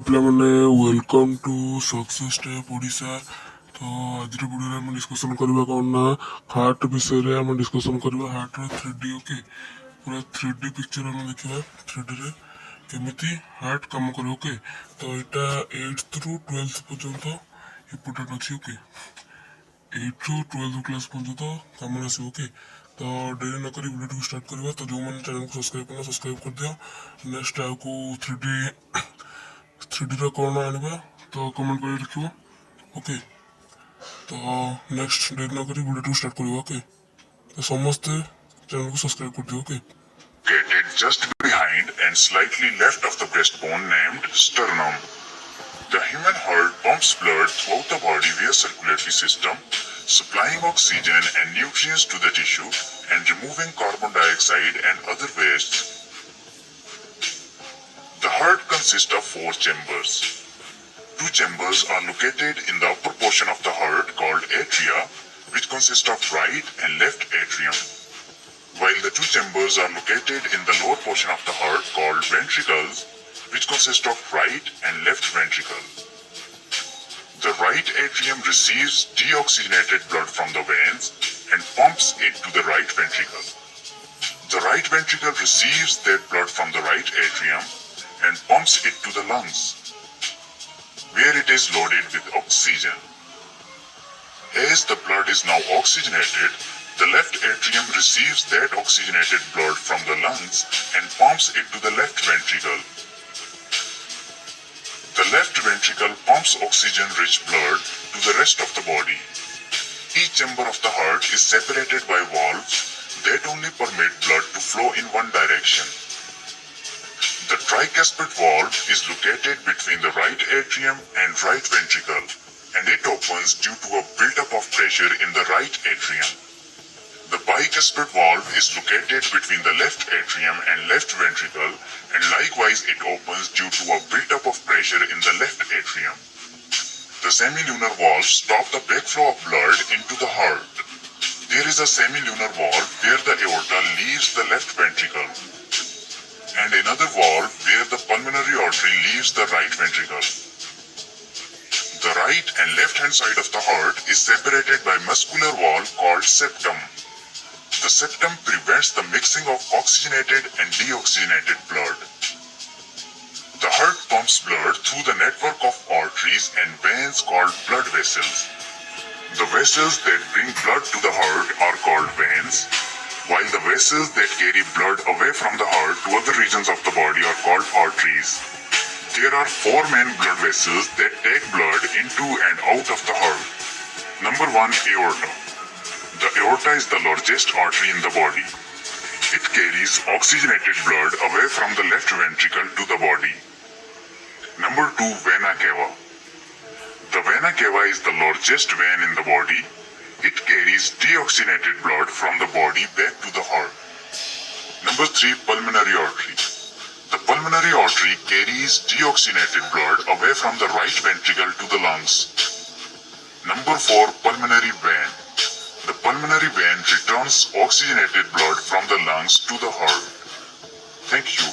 ପିଲାମାନେ welcome to success step Odisha. ତ ଆଜିର ଭିଡ଼ିଓରେ ଆମେ ଡିସ୍କସନ୍ କରିବା କ'ଣ ନା ହାର୍ଟ ବିଷୟରେ ଆମେ ଡିସ୍କସନ୍ କରିବା। ହାର୍ଟର 3D ଓକେ, ପୁରା 3D ପିକ୍ଚର ଆମେ ଦେଖିବା। 3Dରେ କେମିତି ହାର୍ଟ କାମ କରେ ଓକେ। ତ ଏଇଟା 8th ରୁ 12th ପର୍ଯ୍ୟନ୍ତ ଇମ୍ପୋର୍ଟାଣ୍ଟ ଅଛି ଓକେ। 8th ରୁ 12th କ୍ଲାସ୍ ପର୍ଯ୍ୟନ୍ତ କାମରେ ଆସିବ ଓକେ। ତ ଡେରି ନକରି ଭିଡ଼ିଓଟିକୁ ଷ୍ଟାର୍ଟ କରିବା। ତ ଯେଉଁମାନେ ଚ୍ୟାନେଲକୁ ସବସ୍କ୍ରାଇବ୍ କରିନ ସବସ୍କ୍ରାଇବ୍ କରିଦିଅ। ନେକ୍ସଟ ଆଗକୁ 3Dର କ'ଣ ଆଣିବା ତ କମେଣ୍ଟ କରି ଲେଖିବ ଓକେ। ତ ନେକ୍ସଟ ଡେରି ନକରି ଭିଡ଼ିଓଟିକୁ ଷ୍ଟାର୍ଟ କରିବା ଓକେ। ତ ସମସ୍ତେ ଚ୍ୟାନେଲକୁ ସବସ୍କ୍ରାଇବ୍ କରିଦିଅ okay. Located just behind and slightly left of the breastbone named sternum. The human heart pumps blood throughout the body via circulatory system, supplying oxygen and nutrients to the tissue and removing carbon dioxide and other wastes. The heart consists of 4 chambers. 2 chambers are located in the upper portion of the heart called atria, which consist of right and left atrium, while the 2 chambers are located in the lower portion of the heart called ventricles, which consist of right and left ventricle. The right atrium receives deoxygenated blood from the veins and pumps it to the right ventricle. The right ventricle receives that blood from the right atrium and pumps it to the lungs, where it is loaded with oxygen. As the blood is now oxygenated, the left atrium receives that oxygenated blood from the lungs and pumps it to the left ventricle. The left ventricle pumps oxygen-rich blood to the rest of the body. Each chamber of the heart is separated by valves that only permit blood to flow in one direction. The tricuspid valve is located between the right atrium and right ventricle, and it opens due to a buildup of pressure in the right atrium. The bicuspid valve is located between the left atrium and left ventricle, and likewise it opens due to a buildup of pressure in the left atrium. The semilunar valves stop the backflow of blood into the heart. There is a semilunar valve where the aorta leaves the left ventricle, and another valve where the pulmonary artery leaves the right ventricle. The right and left hand side of the heart is separated by muscular wall called septum. The septum prevents the mixing of oxygenated and deoxygenated blood. The heart pumps blood through the network of arteries and veins called blood vessels. The vessels that bring blood to the heart are called veins, while the vessels that carry blood away from the heart to other regions of the body are called arteries. There are 4 main blood vessels that take blood into and out of the heart. Number 1, aorta. The aorta is the largest artery in the body. It carries oxygenated blood away from the left ventricle to the body. Number 2, vena cava. The vena cava is the largest vein in the body. It carries deoxygenated blood from the body back to the heart. Number 3, pulmonary artery. The pulmonary artery carries deoxygenated blood away from the right ventricle to the lungs. Number 4, pulmonary vein. The pulmonary vein returns oxygenated blood from the lungs to the heart. Thank you.